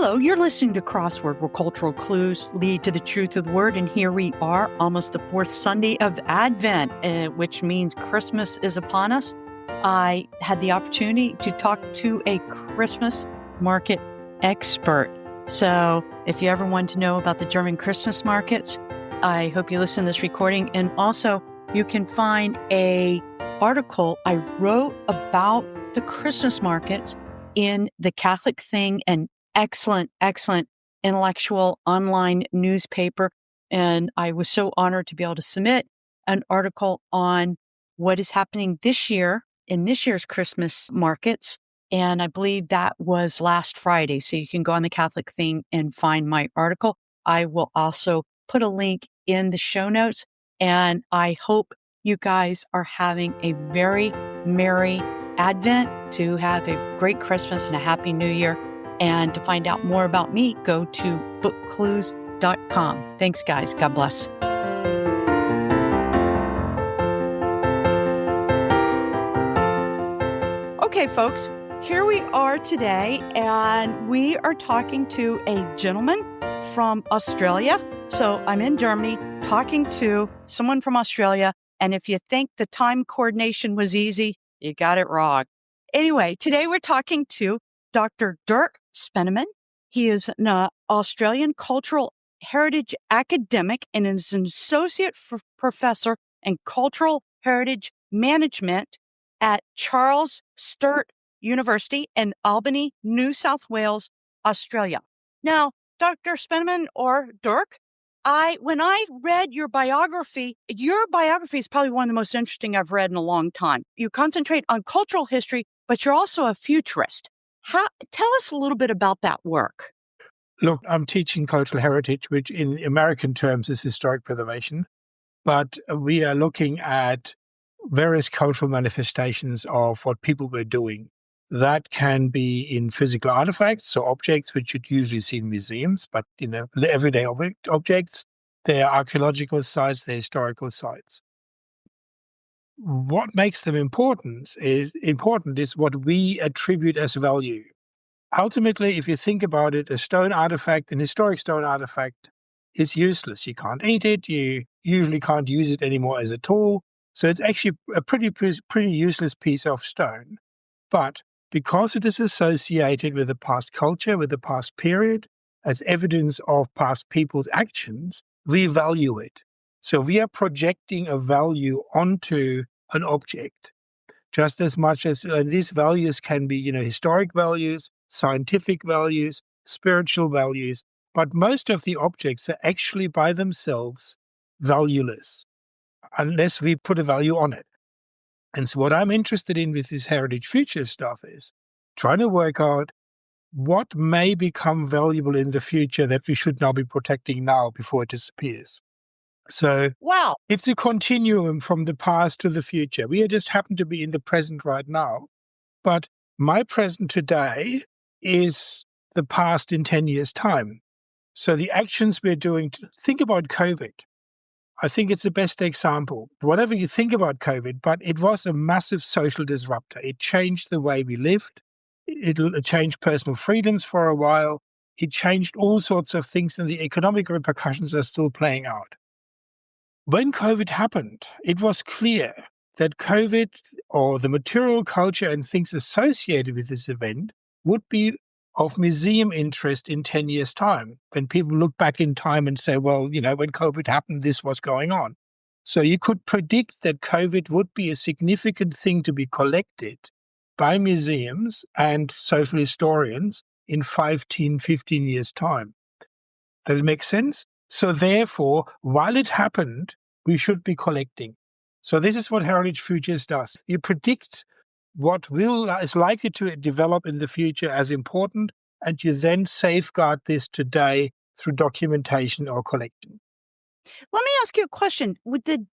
Hello, you're listening to Crossword, where cultural clues lead to the truth of the word. And here we are, almost the fourth Sunday of Advent, which means Christmas is upon us. I had the opportunity to talk to a Christmas market expert. So if you ever want to know about the German Christmas markets, I hope you listen to this recording. And also, you can find an article I wrote about the Christmas markets in the Catholic Thing, and excellent intellectual online newspaper. And I was so honored to be able to submit an article on what is happening this year in this year's Christmas markets. And I believe that was last Friday. So you can go on the Catholic Thing and find my article. I will also put a link in the show notes. And I hope you guys are having a very merry Advent, to have a great Christmas and a happy New Year. And to find out more about me, go to bookclues.com. Thanks, guys. God bless. Okay, folks, here we are today, and we are talking to a gentleman from Australia. So I'm in Germany talking to someone from Australia. And if you think the time coordination was easy, you got it wrong. Anyway, today we're talking to Dr. Dirk Spennemann. He is an Australian cultural heritage academic and is an associate professor in cultural heritage management at Charles Sturt University in Albany, New South Wales, Australia. Now, Dr. Spennemann, or Dirk, when I read your biography is probably one of the most interesting I've read in a long time. You concentrate on cultural history, but you're also a futurist. Tell us a little bit about that work. Look, I'm teaching cultural heritage, which in American terms is historic preservation, but we are looking at various cultural manifestations of what people were doing. That can be in physical artifacts, so objects which you'd usually see in museums, but everyday objects. There are archaeological sites, they're historical sites. What makes them important is what we attribute as value. Ultimately, if you think about it, an historic stone artifact is useless. You can't eat it. You usually can't use it anymore as a tool. So it's actually a pretty useless piece of stone. But because it is associated with the past culture, with the past period, as evidence of past people's actions, we value it. So we are projecting a value onto an object, just as much as these values can be, historic values, scientific values, spiritual values, but most of the objects are actually by themselves valueless unless we put a value on it. And so what I'm interested in with this heritage future stuff is trying to work out what may become valuable in the future that we should now be protecting now before it disappears. So wow, it's a continuum from the past to the future. We just happen to be in the present right now. But my present today is the past in 10 years' time. So the actions we're doing, think about COVID. I think it's the best example. Whatever you think about COVID, but it was a massive social disruptor. It changed the way we lived. It changed personal freedoms for a while. It changed all sorts of things, and the economic repercussions are still playing out. When COVID happened, it was clear that COVID, or the material culture and things associated with this event, would be of museum interest in 10 years' time, when people look back in time and say, well, when COVID happened, this was going on. So you could predict that COVID would be a significant thing to be collected by museums and social historians in 15 years' time. Does it make sense? So therefore, while it happened, we should be collecting. So this is what Heritage Futures does. You predict what is likely to develop in the future as important, and you then safeguard this today through documentation or collection. Let me ask you a question.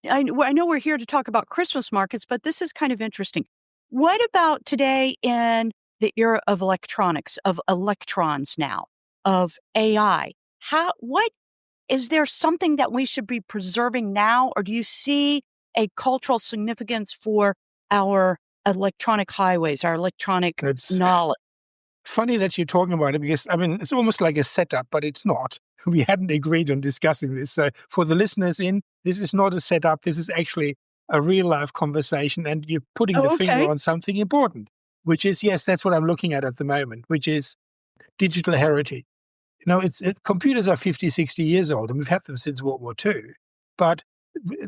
I know we're here to talk about Christmas markets, but this is kind of interesting. What about today in the era of electronics, of electrons now, of AI? Is there something that we should be preserving now, or do you see a cultural significance for our electronic highways, our electronic knowledge? Funny that you're talking about it because, I mean, it's almost like a setup, but it's not. We hadn't agreed on discussing this. So for the listeners this is not a setup. This is actually a real life conversation, and you're putting the Oh, finger okay. on something important, which is, yes, that's what I'm looking at the moment, which is digital heritage. Computers are 50, 60 years old, and we've had them since World War II. But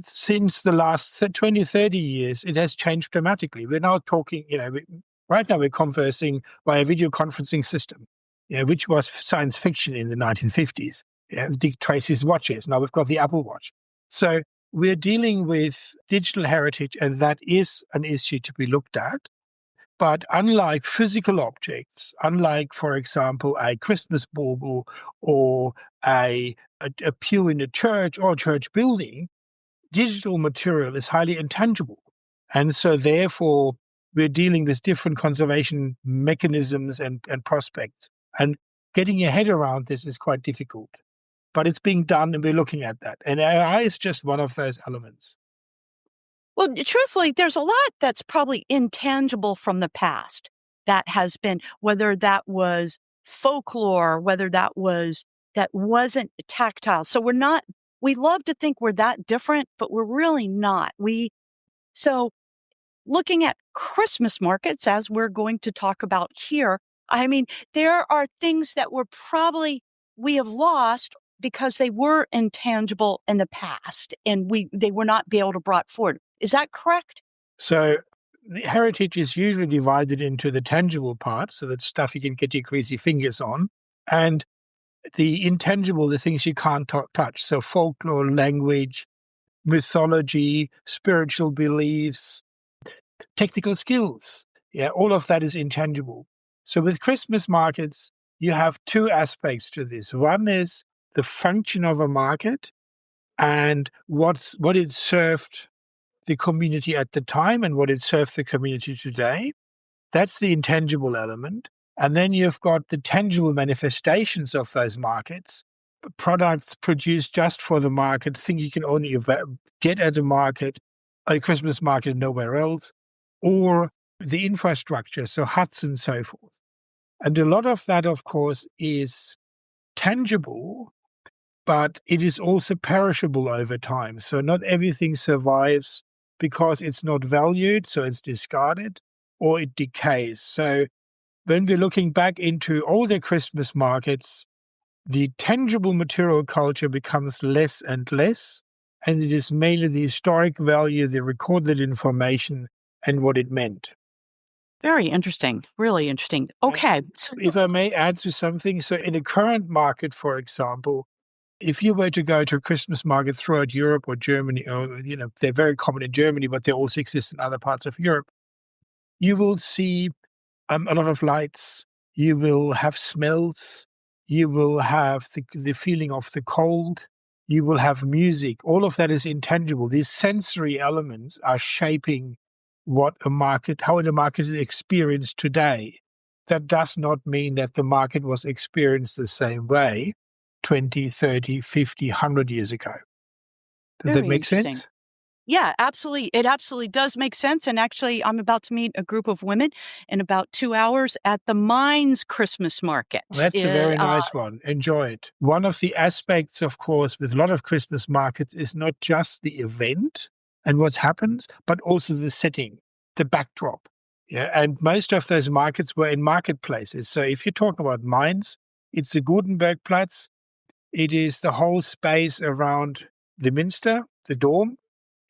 since the last 20, 30 years, it has changed dramatically. We're now talking, right now we're conversing by a video conferencing system, which was science fiction in the 1950s. Dick Tracy's watches. Now we've got the Apple Watch. So we're dealing with digital heritage, and that is an issue to be looked at. But unlike physical objects, unlike, for example, a Christmas bauble or a pew in a church or a church building, digital material is highly intangible. And so therefore, we're dealing with different conservation mechanisms and prospects. And getting your head around this is quite difficult. But it's being done, and we're looking at that. And AI is just one of those elements. Well, truthfully, there's a lot that's probably intangible from the past that has been, whether that was folklore, whether that wasn't tactile. So we love to think we're that different, but we're really not. So looking at Christmas markets, as we're going to talk about here, I mean, there are things that we have lost because they were intangible in the past and they were not be able to brought forward. Is that correct? So the heritage is usually divided into the tangible part, so that's stuff you can get your greasy fingers on, and the intangible, the things you can't touch. So folklore, language, mythology, spiritual beliefs, technical skills. Yeah, all of that is intangible. So with Christmas markets, you have two aspects to this. One is the function of a market and what it served the community at the time and what it served the community today. That's the intangible element. And then you've got the tangible manifestations of those markets, products produced just for the market, things you can only get at a market, a Christmas market, and nowhere else, or the infrastructure, so huts and so forth. And a lot of that, of course, is tangible, but it is also perishable over time. So not everything survives because it's not valued, so it's discarded, or it decays. So when we're looking back into older Christmas markets, the tangible material culture becomes less and less, and it is mainly the historic value, the recorded information, and what it meant. Very interesting. Really interesting. Okay. If I may add to something, so in a current market, for example, if you were to go to a Christmas market throughout Europe or Germany, or they're very common in Germany, but they also exist in other parts of Europe, you will see a lot of lights. You will have smells. You will have the feeling of the cold. You will have music. All of that is intangible. These sensory elements are shaping how the market is experienced today. That does not mean that the market was experienced the same way 20, 30, 50, 100 years ago. Does that Very make interesting. sense? Yeah, absolutely. It absolutely does make sense. And actually, I'm about to meet a group of women in about 2 hours at the Mines Christmas market. That's a very nice one. Enjoy it. One of the aspects, of course, with a lot of Christmas markets is not just the event and what happens, but also the setting, the backdrop. Yeah, and most of those markets were in marketplaces. So if you're talking about mines, it's the Gutenbergplatz. It is the whole space around the Minster, the Dome.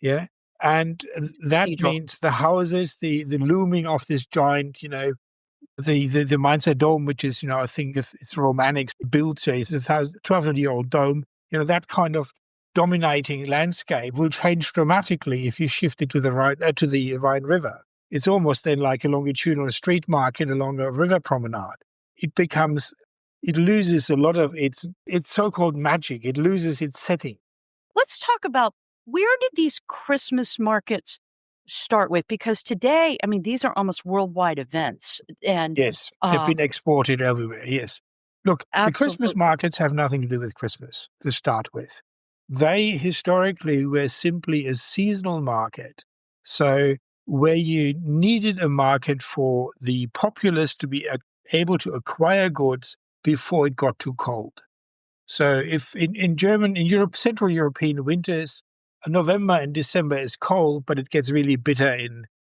Yeah. And that Cathedral. means the houses, the looming of this giant, the Mainzer Dome, which is, I think it's Romantic built, so it's a 1,200-year-old dome. That kind of dominating landscape will change dramatically if you shift it to the Rhine River. It's almost then like a longitudinal street market along a river promenade. It loses a lot of its so-called magic. It loses its setting. Let's talk about, where did these Christmas markets start with? Because today, I mean, these are almost worldwide events. And Yes, they've been exported everywhere, yes. Look, the Christmas absolutely. markets have nothing to do with Christmas to start with. They historically were simply a seasonal market. So where you needed a market for the populace to be able to acquire goods before it got too cold. So if in Europe, Central European winters, November and December is cold, but it gets really bitter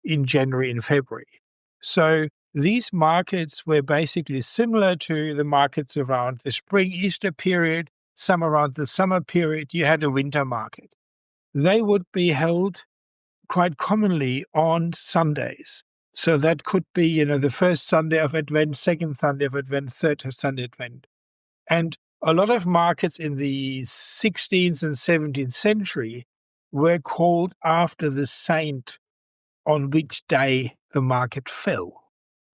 in January and February. So these markets were basically similar to the markets around the spring Easter period, some around the summer period. You had a winter market. They would be held quite commonly on Sundays. So that could be, the first Sunday of Advent, second Sunday of Advent, third Sunday of Advent. And a lot of markets in the 16th and 17th century were called after the saint on which day the market fell.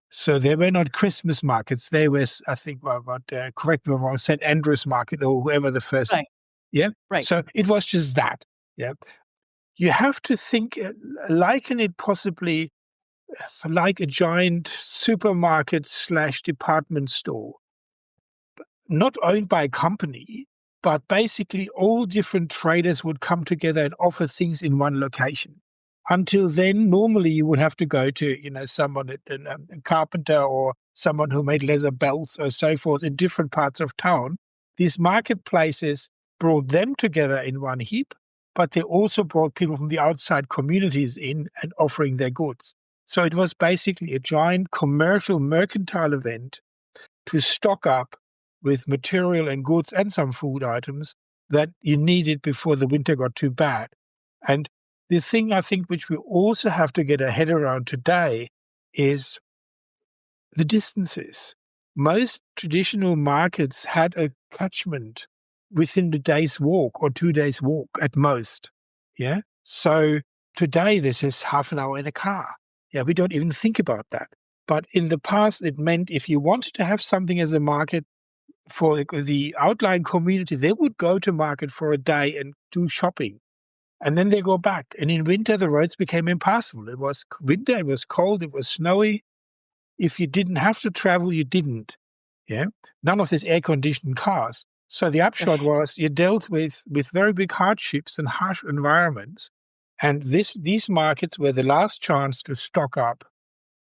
So they were not Christmas markets. They were, I think, correct me if I'm wrong, St. Andrew's Market or whoever the first. Right. Yeah. Right. So it was just that. Yeah. You have to think, liken it possibly like a giant supermarket / department store, not owned by a company, but basically all different traders would come together and offer things in one location. Until then, normally you would have to go to, someone, a carpenter or someone who made leather belts or so forth in different parts of town. These marketplaces brought them together in one heap, but they also brought people from the outside communities in and offering their goods. So it was basically a giant commercial mercantile event to stock up with material and goods and some food items that you needed before the winter got too bad. And the thing I think which we also have to get our head around today is the distances. Most traditional markets had a catchment within the day's walk or 2 days walk at most. Yeah. So today this is half an hour in a car. Yeah, we don't even think about that. But in the past, it meant if you wanted to have something as a market for the outlying community, they would go to market for a day and do shopping. And then they go back. And in winter, the roads became impassable. It was winter, it was cold, it was snowy. If you didn't have to travel, you didn't. Yeah. None of these air-conditioned cars. So the upshot was you dealt with very big hardships and harsh environments. And these markets were the last chance to stock up.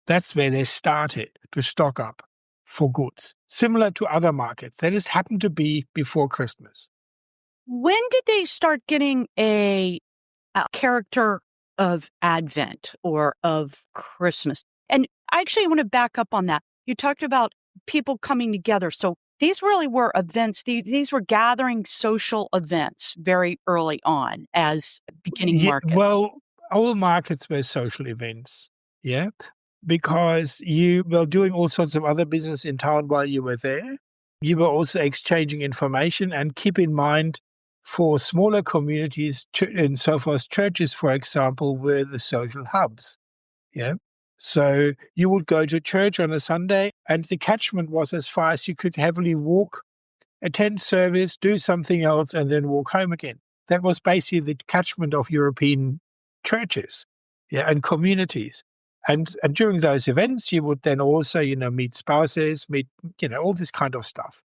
That's where they started to stock up for goods, similar to other markets. That just happened to be before Christmas. When did they start getting a character of Advent or of Christmas? And I actually want to back up on that. You talked about people coming together. So these really were events. These were gathering social events very early on as beginning markets. Well, all markets were social events. Yeah. Because you were doing all sorts of other business in town while you were there. You were also exchanging information. And keep in mind, for smaller communities and so forth, churches, for example, were the social hubs. Yeah. So you would go to church on a Sunday and the catchment was as far as you could heavily walk, attend service, do something else, and then walk home again. That was basically the catchment of European churches, yeah, and communities. And during those events, you would then also, meet spouses, meet, all this kind of stuff.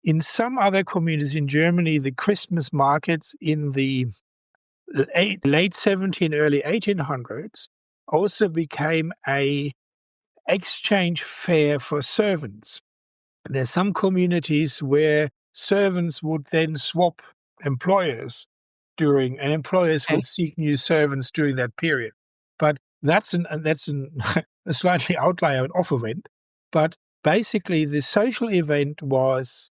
In some other communities in Germany, the Christmas markets in the late 17, early 1800s also became a exchange fair for servants. There's some communities where servants would then swap employers and employers would seek new servants during that period. But that's a slightly outlier off event. But basically, the social event was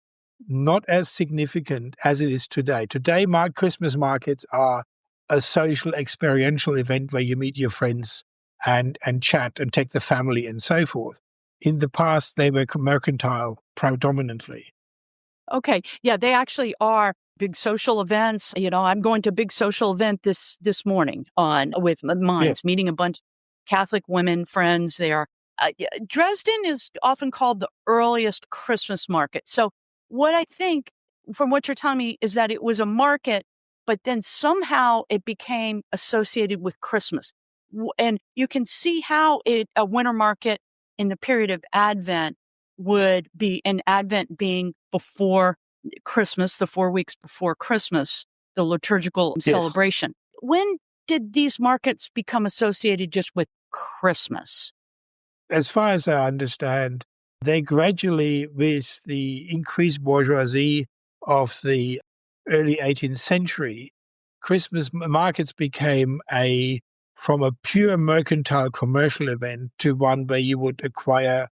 not as significant as it is today. Today, Christmas markets are a social experiential event where you meet your friends and chat and take the family and so forth. In the past, they were mercantile predominantly. Okay. Yeah, they actually are big social events. I'm going to a big social event this morning with Mines, meeting a bunch of Catholic women friends there. Dresden is often called the earliest Christmas market. So what I think from what you're telling me is that it was a market, but then somehow it became associated with Christmas. And you can see how a winter market in the period of Advent would be, an Advent being before Christmas, the 4 weeks before Christmas, the liturgical celebration. When did these markets become associated just with Christmas? As far as I understand, They gradually, with the increased bourgeoisie of the early 18th century, Christmas markets became from a pure mercantile commercial event to one where you would acquire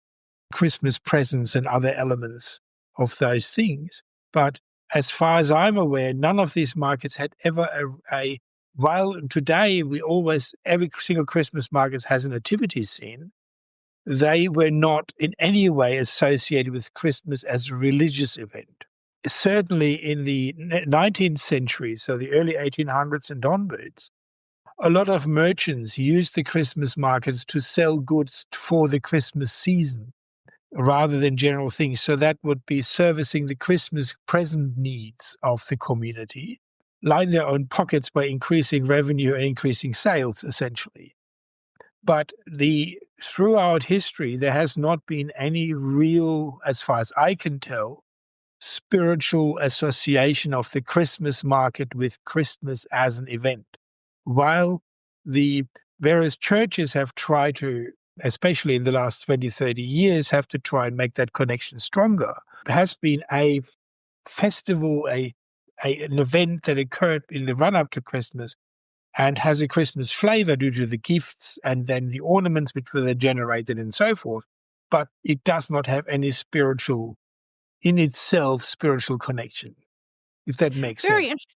Christmas presents and other elements of those things. But as far as I'm aware, none of these markets had ever while today every single Christmas market has a nativity scene, they were not in any way associated with Christmas as a religious event. Certainly in the 19th century, so the early 1800s and onwards, a lot of merchants used the Christmas markets to sell goods for the Christmas season rather than general things. So that would be servicing the Christmas present needs of the community, line their own pockets by increasing revenue and increasing sales, essentially. But throughout history, there has not been any real, as far as I can tell, spiritual association of the Christmas market with Christmas as an event. While the various churches have tried to, especially in the last 20, 30 years, have to try and make that connection stronger, there has been a festival, an event that occurred in the run-up to Christmas and has a Christmas flavor due to the gifts and then the ornaments which were then generated and so forth. But it does not have any spiritual connection, if that makes sense. Very interesting.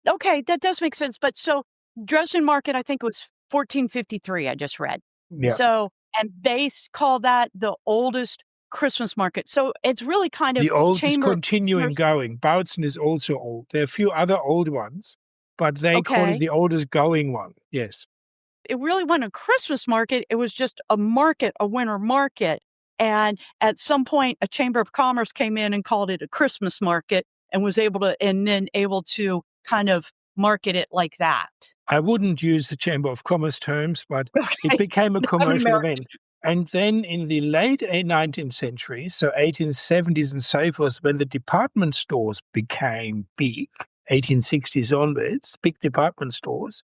Okay, that does make sense. But so Dresden Market, I think it was 1453, I just read. Yeah. So, and they call that the oldest Christmas market. So it's really kind of the oldest chamber continuing going. Bautzen is also old. There are a few other old ones, but they call it the oldest going one. Yes. It really wasn't a Christmas market. It was just a market, a winter market. And at some point, a Chamber of Commerce came in and called it a Christmas market and was able to kind of market it like that. I wouldn't use the Chamber of Commerce terms, but it became a commercial event. And then in the late 19th century, so 1870s and so forth, when the department stores became big, 1860s onwards, big department stores,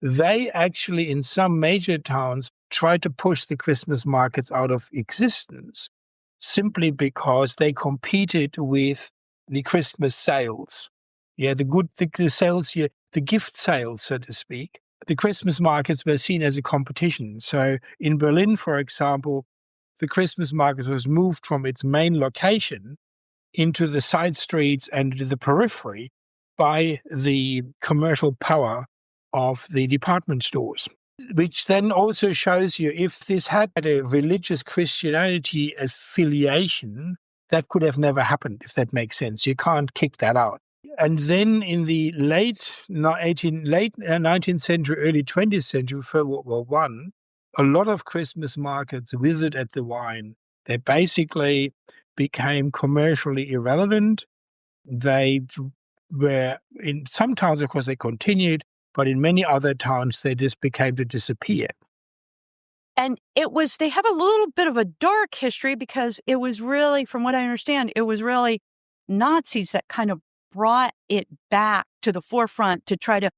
they actually, in some major towns, tried to push the Christmas markets out of existence simply because they competed with the Christmas sales. Yeah, the sales here, the gift sales, so to speak. The Christmas markets were seen as a competition. So in Berlin, for example, the Christmas market was moved from its main location into the side streets and to the periphery by the commercial power of the department stores, which then also shows you if this had a religious Christianity affiliation, that could have never happened, if that makes sense. You can't kick that out. And then in the late 19th century, early 20th century, before World War I, a lot of Christmas markets withered at the vine. They basically became commercially irrelevant. They were, in some towns, of course, they continued, but in many other towns, they just became to disappear. And they have a little bit of a dark history because it was really, from what I understand, it was really Nazis that kind of brought it back to the forefront to try to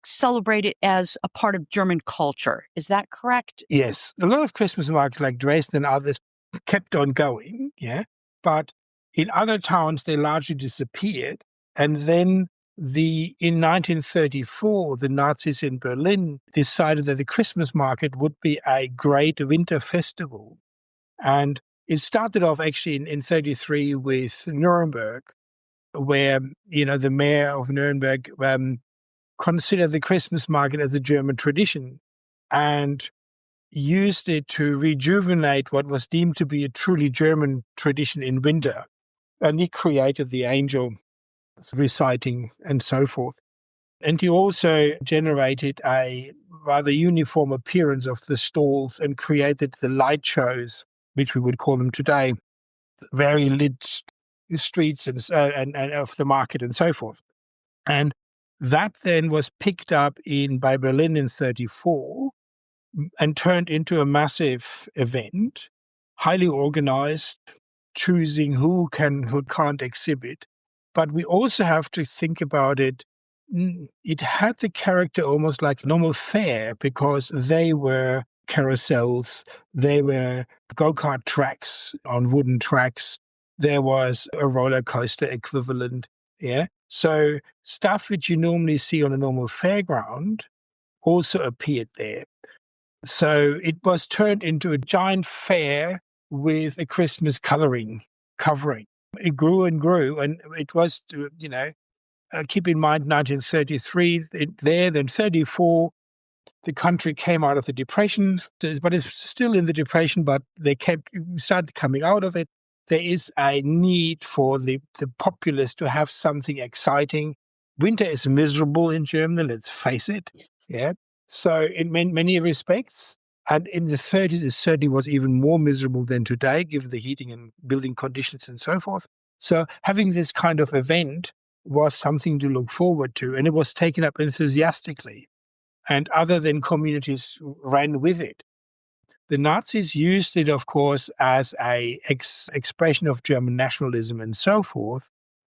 celebrate it as a part of German culture. Is that correct? Yes. A lot of Christmas markets like Dresden and others kept on going, yeah. But in other towns, they largely disappeared. And then in 1934, the Nazis in Berlin decided that the Christmas market would be a great winter festival. And it started off actually in 1933 with Nuremberg, where, the mayor of Nuremberg considered the Christmas market as a German tradition and used it to rejuvenate what was deemed to be a truly German tradition in winter. And he created the angel reciting and so forth. And he also generated a rather uniform appearance of the stalls and created the light shows, which we would call them today, very lit streets and of the market and so forth. And that then was picked up by Berlin in 1934 and turned into a massive event, highly organized, choosing who can't exhibit. But we also have to think about it. It had the character almost like a normal fair because they were carousels, there were go-kart tracks on wooden tracks, there was a roller coaster equivalent, yeah? So stuff which you normally see on a normal fairground also appeared there. So it was turned into a giant fair with a Christmas covering. It grew and grew, and it was, keep in mind 1933 then 34, the country came out of the Depression, but it's still in the Depression, but they started coming out of it. There is a need for the populace to have something exciting. Winter is miserable in Germany, let's face it. Yeah. So in many respects, and in the 30s, it certainly was even more miserable than today, given the heating and building conditions and so forth. So having this kind of event was something to look forward to, and it was taken up enthusiastically. And other than communities ran with it. The Nazis used it, of course, as a expression of German nationalism and so forth,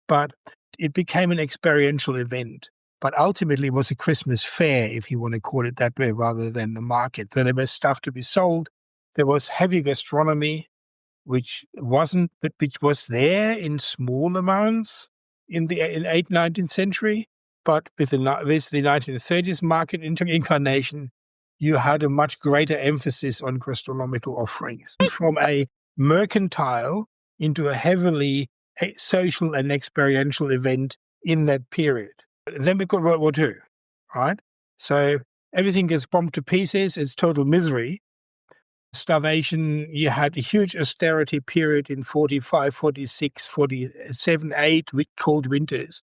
but it became an experiential event. But ultimately, it was a Christmas fair, if you want to call it that way, rather than a market. So there was stuff to be sold. There was heavy gastronomy, which was there in small amounts in the 8th, 19th century. But with the 1930s market incarnation, you had a much greater emphasis on gastronomical offerings. From a mercantile into a heavily social and experiential event in that period. Then we got World War II, right? So everything gets bombed to pieces. It's total misery. Starvation, you had a huge austerity period in 45, 46, 47, 8 with cold winters.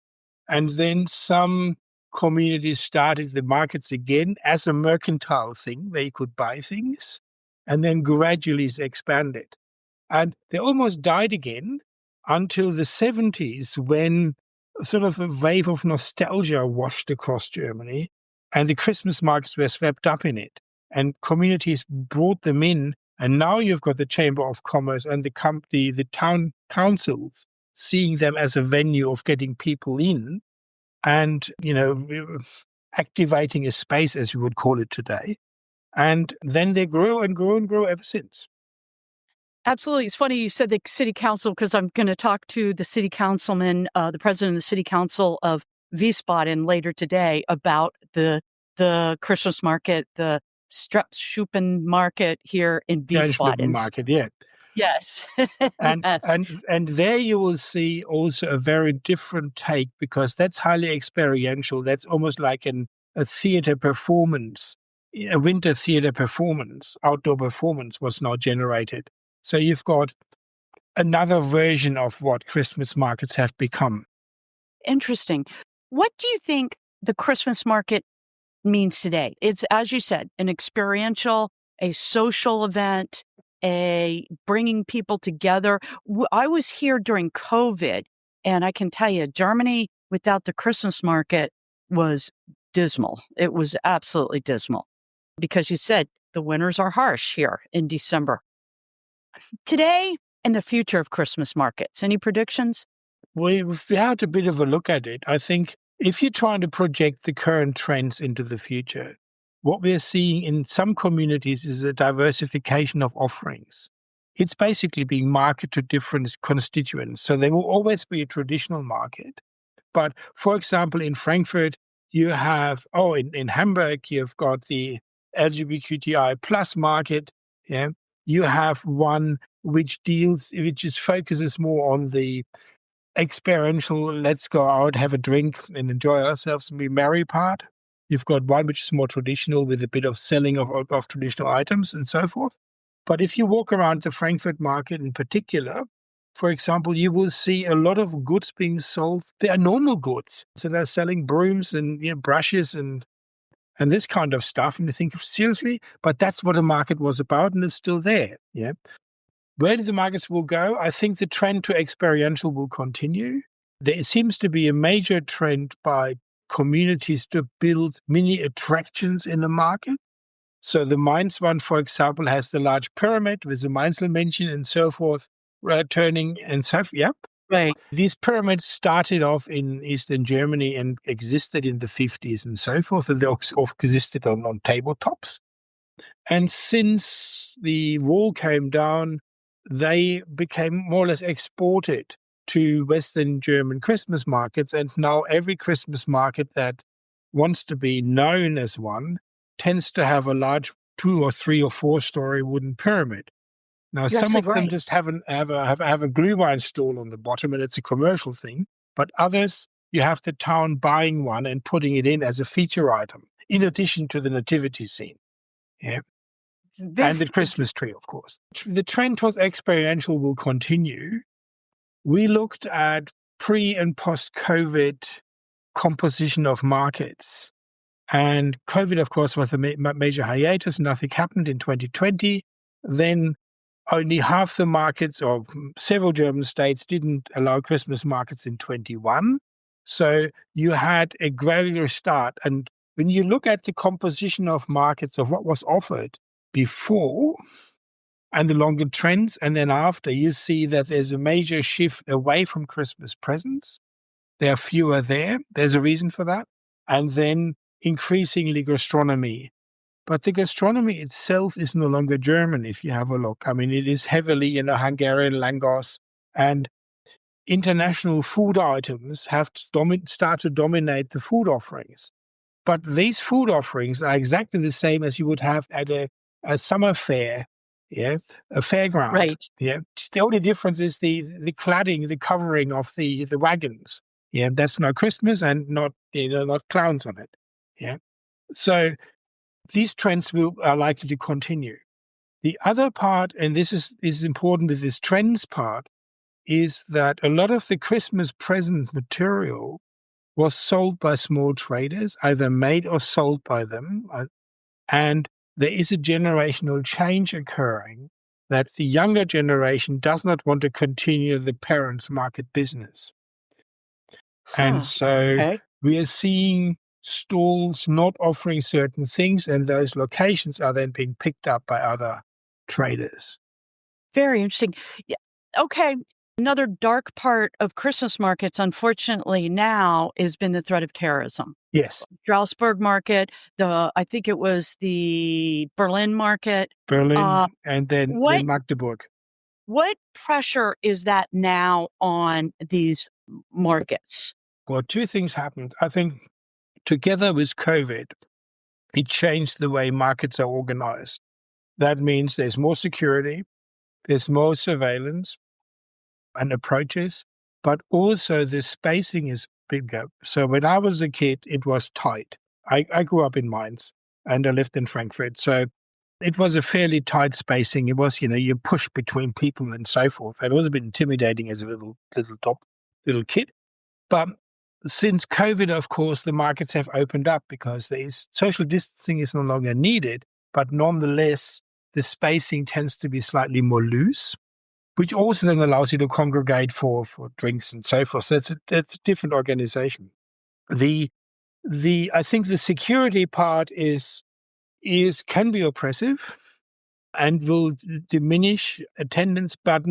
And then some communities started the markets again as a mercantile thing where you could buy things, and then gradually expanded. And they almost died again until the 70s, when sort of a wave of nostalgia washed across Germany, and the Christmas markets were swept up in it. And communities brought them in, and now you've got the Chamber of Commerce and the town councils seeing them as a venue of getting people in and, activating a space, as we would call it today. And then they grew and grew and grew ever since. Absolutely. It's funny you said the city council, because I'm going to talk to the city councilman, the president of the city council of Wiesbaden later today about the Christmas market, the Strepschuppen market here in Wiesbaden. Market, yeah. Yes. And, yes. and there you will see also a very different take, because that's highly experiential. That's almost like a theater performance, a winter theater performance, outdoor performance was now generated. So you've got another version of what Christmas markets have become. Interesting. What do you think the Christmas market means today? It's, as you said, an experiential, a social event, a bringing people together. I was here during COVID, and I can tell you, Germany without the Christmas market was dismal. It was absolutely dismal, because you said the winters are harsh here in December. Today and the future of Christmas markets, any predictions? We've had a bit of a look at it. I think if you're trying to project the current trends into the future, what we're seeing in some communities is a diversification of offerings. It's basically being marketed to different constituents. So there will always be a traditional market. But for example, in Frankfurt, you have, in Hamburg, you've got the LGBTQI plus market. Yeah. You have one which focuses more on the experiential, let's go out, have a drink and enjoy ourselves and be merry part. You've got one which is more traditional with a bit of selling of traditional items and so forth. But if you walk around the Frankfurt market in particular, for example, you will see a lot of goods being sold. They are normal goods. So they're selling brooms and brushes and this kind of stuff. And you think, seriously? But that's what the market was about, and it's still there. Yeah. Where the markets will go, I think the trend to experiential will continue. There seems to be a major trend by communities to build mini attractions in the market. So the Mainz one, for example, has the large pyramid with the Mainzelmännchen and so forth, turning and so forth. Yeah. Right. These pyramids started off in Eastern Germany and existed in the 50s and so forth. And they also existed on tabletops. And since the wall came down, they became more or less exported to Western German Christmas markets. And now every Christmas market that wants to be known as one tends to have a large 2 or 3 or 4-story wooden pyramid. Now, You're some of absolutely them right. just have a glühwein stall on the bottom, and it's a commercial thing. But others, you have the town buying one and putting it in as a feature item, in addition to the nativity scene. Yeah. Very, And the Christmas tree, of course. The trend towards experiential will continue. We looked at pre and post-COVID composition of markets. And COVID, of course, was a major hiatus. Nothing happened in 2020. Then only half the markets of several German states didn't allow Christmas markets in 21. So you had a gradual start. And when you look at the composition of markets of what was offered before and the longer trends and then after, you see that there's a major shift away from Christmas presents. There are fewer there. There's a reason for that. And then increasingly gastronomy. But the gastronomy itself is no longer German, if you have a look. I mean, it is heavily, Hungarian langos, and international food items have start to dominate the food offerings. But these food offerings are exactly the same as you would have at a summer fair, yeah, a fairground. right. Yeah. The only difference is the cladding, the covering of the wagons. Yeah, that's not Christmas and not not clowns on it. Yeah. So these trends are likely to continue. The other part, and this is important with this trends part, is that a lot of the Christmas present material was sold by small traders, either made or sold by them. And there is a generational change occurring that the younger generation does not want to continue the parents' market business. And Huh. so Okay. we are seeing stalls not offering certain things, and those locations are then being picked up by other traders. Very interesting. Yeah. Okay. Another dark part of Christmas markets, unfortunately, now has been the threat of terrorism. Yes, Strasbourg market, I think it was the Berlin market. Berlin and then What Magdeburg. what pressure is that now on these markets? Well, two things happened. I think together with COVID, it changed the way markets are organized. That means there's more security, there's more surveillance and approaches, but also the spacing is bigger. So when I was a kid, it was tight. I grew up in Mainz and I lived in Frankfurt. So it was a fairly tight spacing. It was, you push between people and so forth. And it was a bit intimidating as a little kid. But since COVID, of course, the markets have opened up because social distancing is no longer needed, but nonetheless, the spacing tends to be slightly more loose, which also then allows you to congregate for drinks and so forth. So it's a different organization. I think the security part can be oppressive and will diminish attendance, but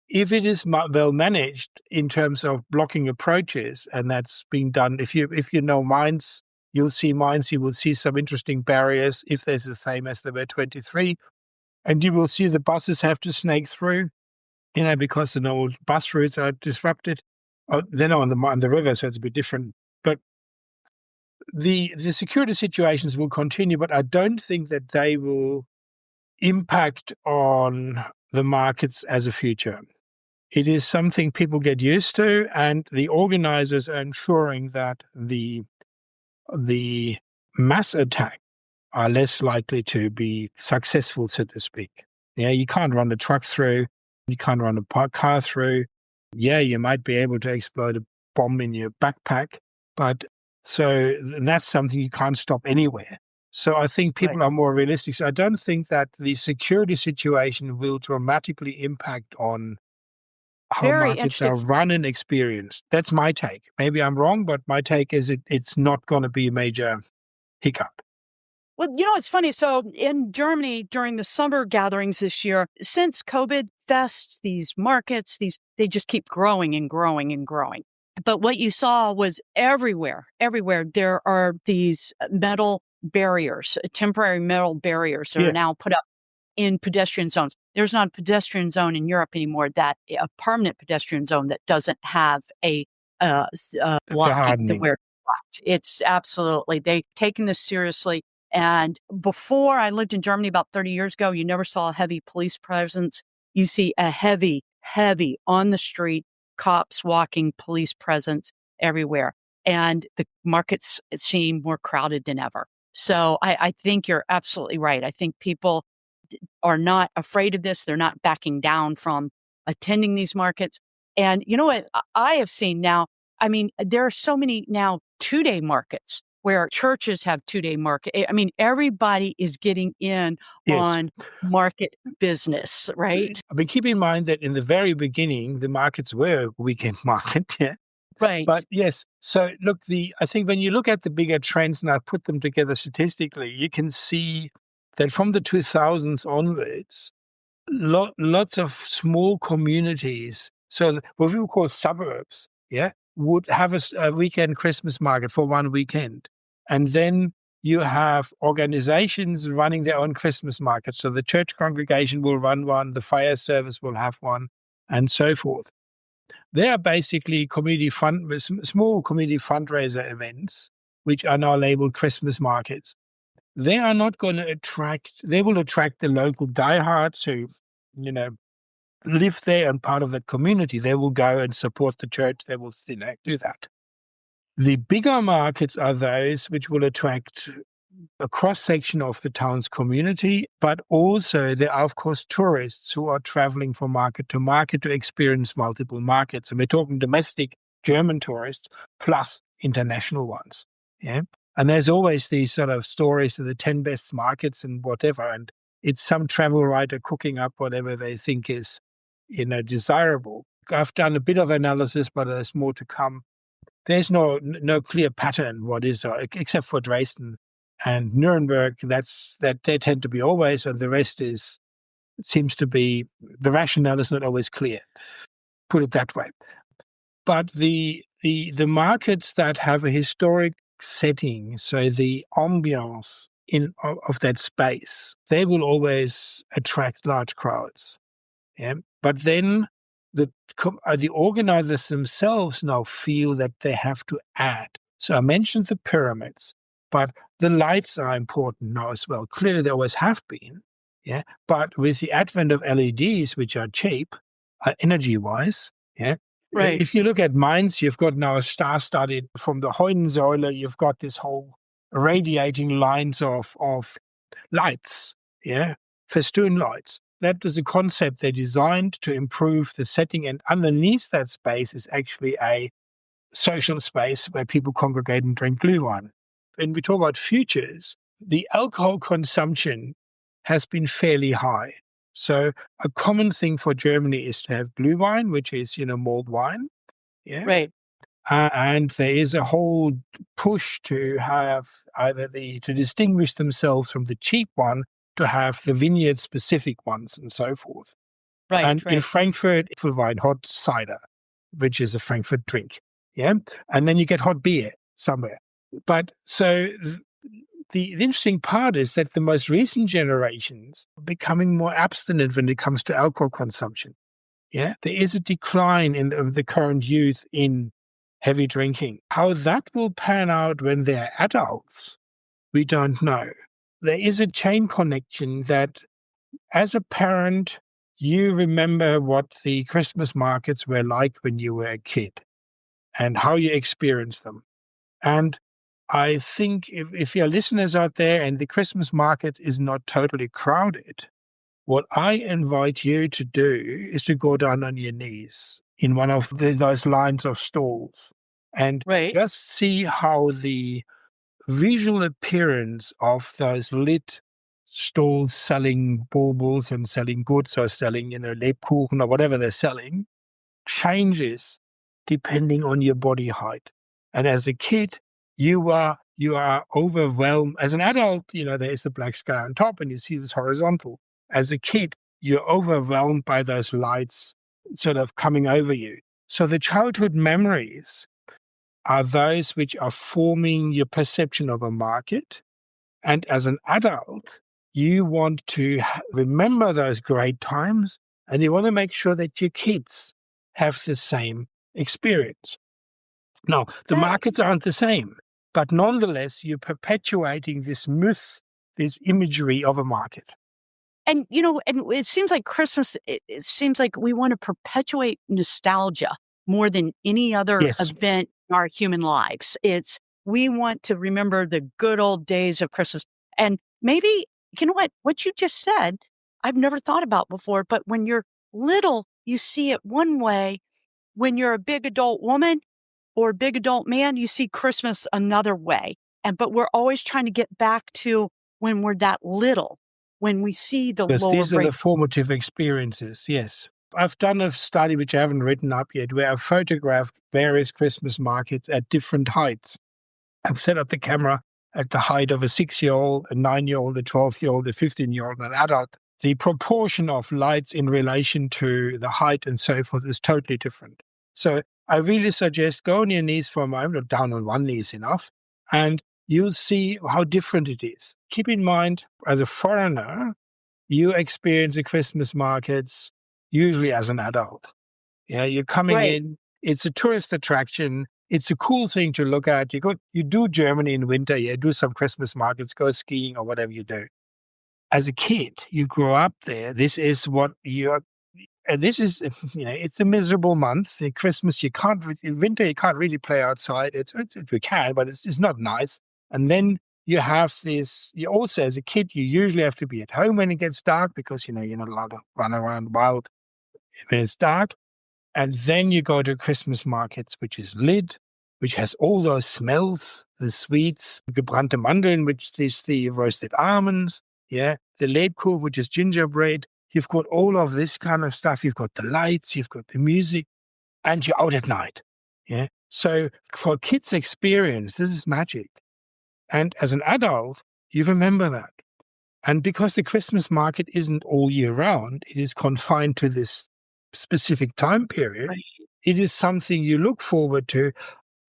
if it is well managed in terms of blocking approaches, and that's being done, if you know mines, you'll see mines, you will see some interesting barriers if there's the same as there were 23, and you will see the buses have to snake through, because the old bus routes are disrupted. They're not on the river, so it's a bit different. But the security situations will continue, but I don't think that they will impact on the markets as a future. It is something people get used to, and the organizers are ensuring that the mass attack are less likely to be successful, so to speak. Yeah, you can't run a truck through, you can't run a car through. Yeah, you might be able to explode a bomb in your backpack, but so that's something you can't stop anywhere. So I think Right. people are more realistic. So I don't think that the security situation will dramatically impact on how Very markets interesting. are run and experienced. That's my take. Maybe I'm wrong, but my take is it's not going to be a major hiccup. Well, it's funny. So in Germany during the summer gatherings this year, since COVID fests, these markets, they just keep growing and growing and growing. But what you saw was everywhere, there are these metal barriers, temporary metal barriers that are Yeah, now put up in pedestrian zones. There's not a pedestrian zone in Europe anymore a permanent pedestrian zone that doesn't have a it's a blocking that hardening. where it's blocked. It's absolutely they've taken this seriously. And before I lived in Germany about 30 years ago, you never saw a heavy police presence. You see a heavy on the street, cops walking, police presence everywhere. And the markets seem more crowded than ever. So I think you're absolutely right. I think people are not afraid of this. They're not backing down from attending these markets. And you know what I have seen now? I mean, there are so many now 2-day markets where churches have 2-day market. I mean, everybody is getting in Yes. on market business, right? I mean, keep in mind that in the very beginning, the markets were weekend market. Yeah. Right. But yes, so look, I think when you look at the bigger trends and I put them together statistically, you can see that from the 2000s onwards, lots of small communities, so what we would call suburbs, yeah, would have a weekend Christmas market for one weekend. And then you have organizations running their own Christmas market. So the church congregation will run one, the fire service will have one, and so forth. They are basically small community fundraiser events, which are now labeled Christmas markets. They are not going to they will attract the local diehards who, you know, live there and part of that community. They will go and support the church. They will, do that. The bigger markets are those which will attract a cross-section of the town's community, but also there are, of course, tourists who are traveling from market to experience multiple markets. And we're talking domestic German tourists plus international ones. Yeah. And there's always these sort of stories of the 10 best markets and whatever. And it's some travel writer cooking up whatever they think is, desirable. I've done a bit of analysis, but there's more to come. There's no clear pattern what is, except for Dresden and Nuremberg. That they tend to be always, and the rest seems to be the rationale is not always clear. Put it that way. But the markets that have a historic setting, so the ambiance of that space, they will always attract large crowds. Yeah, but then the organizers themselves now feel that they have to add. So I mentioned the pyramids, but the lights are important now as well. Clearly, they always have been. Yeah, but with the advent of LEDs, which are cheap, energy-wise, yeah. Right. If you look at Mainz, you've got now a star-studded from the Hohensäule. You've got this whole radiating lines of lights, yeah, festoon lights. That is a concept they designed to improve the setting, and underneath that space is actually a social space where people congregate and drink Glühwein. When we talk about futures, the alcohol consumption has been fairly high. So a common thing for Germany is to have Glühwein, which is, mulled wine. Yeah. Right. And there is a whole push to have either to distinguish themselves from the cheap one, to have the vineyard specific ones and so forth. And in Right. Frankfurt, Apfelwein, hot cider, which is a Frankfurt drink. Yeah. And then you get hot beer somewhere. But so the interesting part is that the most recent generations are becoming more abstinent when it comes to alcohol consumption. Yeah. There is a decline in the current youth in heavy drinking. How that will pan out when they're adults, we don't know. There is a chain connection that as a parent, you remember what the Christmas markets were like when you were a kid and how you experienced them. And I think if your listeners out there and the Christmas market is not totally crowded, what I invite you to do is to go down on your knees in one of those lines of stalls and Right. just see how the visual appearance of those lit stalls selling baubles and selling goods or selling, Lebkuchen or whatever they're selling, changes depending on your body height. And as a kid, you are overwhelmed. As an adult, there is the black sky on top and you see this horizontal. As a kid, you're overwhelmed by those lights sort of coming over you. So the childhood memories are those which are forming your perception of a market. And as an adult, you want to remember those great times, and you want to make sure that your kids have the same experience. Now, the That markets aren't the same, but nonetheless, you're perpetuating this myth, this imagery of a market. And, and it seems like Christmas, it seems like we want to perpetuate nostalgia more than any other Yes, event in our human lives. We want to remember the good old days of Christmas. And maybe, what you just said, I've never thought about before, but when you're little, you see it one way. When you're a big adult woman or a big adult man, you see Christmas another way. But we're always trying to get back to when we're that little, when we see the because lower these are break. the formative experiences, yes. I've done a study which I haven't written up yet, where I've photographed various Christmas markets at different heights. I've set up the camera at the height of a 6-year-old, a 9-year-old, a 12-year-old, a 15-year-old, and an adult. The proportion of lights in relation to the height and so forth is totally different. So I really suggest go on your knees for a moment, or down on one knee is enough, and you'll see how different it is. Keep in mind, as a foreigner, you experience the Christmas markets usually as an adult. Yeah, you're coming Right. in, it's a tourist attraction, it's a cool thing to look at. You do Germany in winter, you do some Christmas markets, go skiing or whatever you do. As a kid, you grow up there. This is what you're. This is, it's a miserable month. In Christmas, you can't. In winter, you can't really play outside. You can, but it's not nice. And then you have this. You also, as a kid, you usually have to be at home when it gets dark because you're not allowed to run around wild when it's dark. And then you go to Christmas markets, which is Lid, which has all those smells, the sweets, gebrannte Mandeln, which is the roasted almonds, yeah, the Lebkuchen, which is gingerbread. You've got all of this kind of stuff. You've got the lights, you've got the music, and you're out at night. Yeah. So for kids' experience, this is magic. And as an adult, you remember that. And because the Christmas market isn't all year round, it is confined to this specific time period. Right. It is something you look forward to.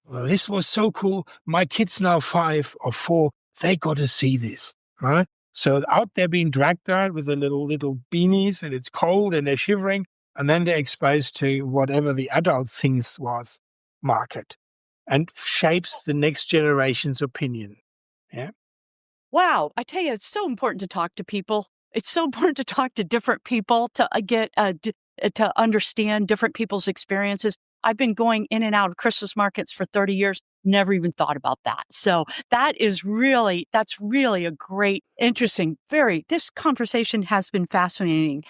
Well, this was so cool. My kids now 5 or 4, they got to see this, right? So out there being dragged out with the little beanies, and it's cold and they're shivering, and then they're exposed to whatever the adult thinks was market, and shapes the next generation's opinion. Yeah. Wow. I tell you, it's so important to talk to people. It's so important to talk to different people to to understand different people's experiences. I've been going in and out of Christmas markets for 30 years. Never even thought about that. So that's really a great, interesting, this conversation has been fascinating.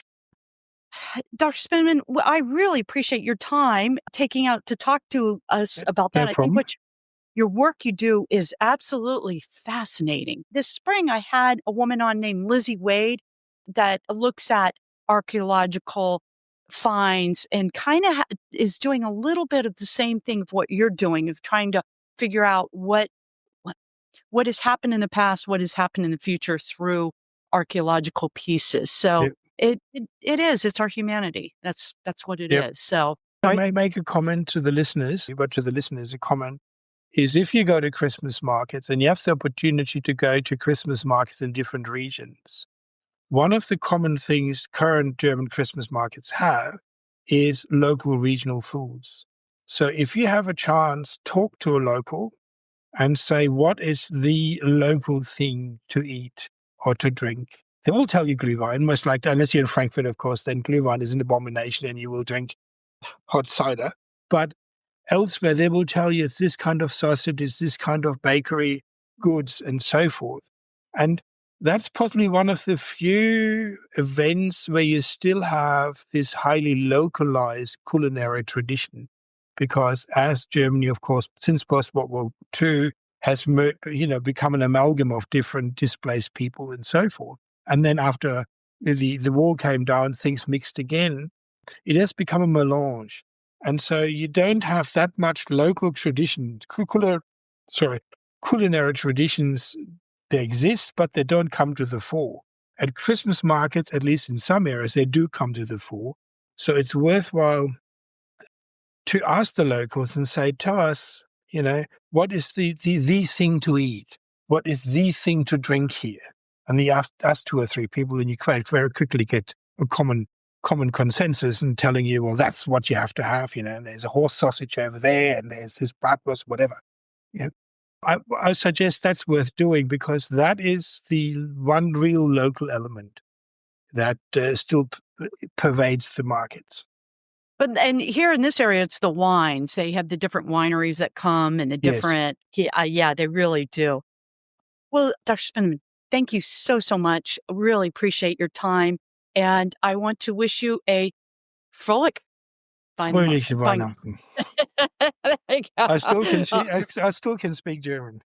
Dr. Spennemann, I really appreciate your time taking out to talk to us about No that. I think problem. your work you do is absolutely fascinating. This spring, I had a woman on named Lizzie Wade that looks at archaeological finds and kind of is doing a little bit of the same thing of what you're doing, of trying to figure out what what has happened in the past, what has happened in the future through archaeological pieces. So Yep. it's our humanity. That's what it Yep. is. So I sorry. may make a comment to the listeners, but to the listeners, a comment is if you go to Christmas markets and you have the opportunity to go to Christmas markets in different regions, one of the common things current German Christmas markets have is local regional foods. So if you have a chance, talk to a local and say, what is the local thing to eat or to drink? They will tell you Glühwein, most likely, unless you're in Frankfurt, of course, then Glühwein is an abomination and you will drink hot cider. But elsewhere, they will tell you it's this kind of sausage, it's this kind of bakery goods, and so forth. And that's possibly one of the few events where you still have this highly localized culinary tradition. Because as Germany, of course, since post-World War II, has become an amalgam of different displaced people and so forth. And then after the wall came down, things mixed again. It has become a melange. And so you don't have that much local tradition, culinary traditions. They exist, but they don't come to the fore. At Christmas markets, at least in some areas, they do come to the fore. So it's worthwhile to ask the locals and say, tell us, what is the thing to eat? what is the thing to drink here? And you ask 2 or 3 people, and you quite very quickly get a common consensus and telling you, well, that's what you have to have. There's a horse sausage over there, and there's this bratwurst, whatever. I suggest that's worth doing, because that is the one real local element that still pervades the markets. And here in this area, it's the wines. They have the different wineries that come and the different, yeah, they really do. Well, Dr. Spennemann, thank you so much. Really appreciate your time. And I want to wish you a fröhliche Weihnachten. I still can speak German.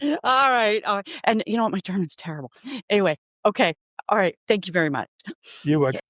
All right. And you know what? My German's terrible. Anyway, okay. All right. Thank you very much. You're welcome.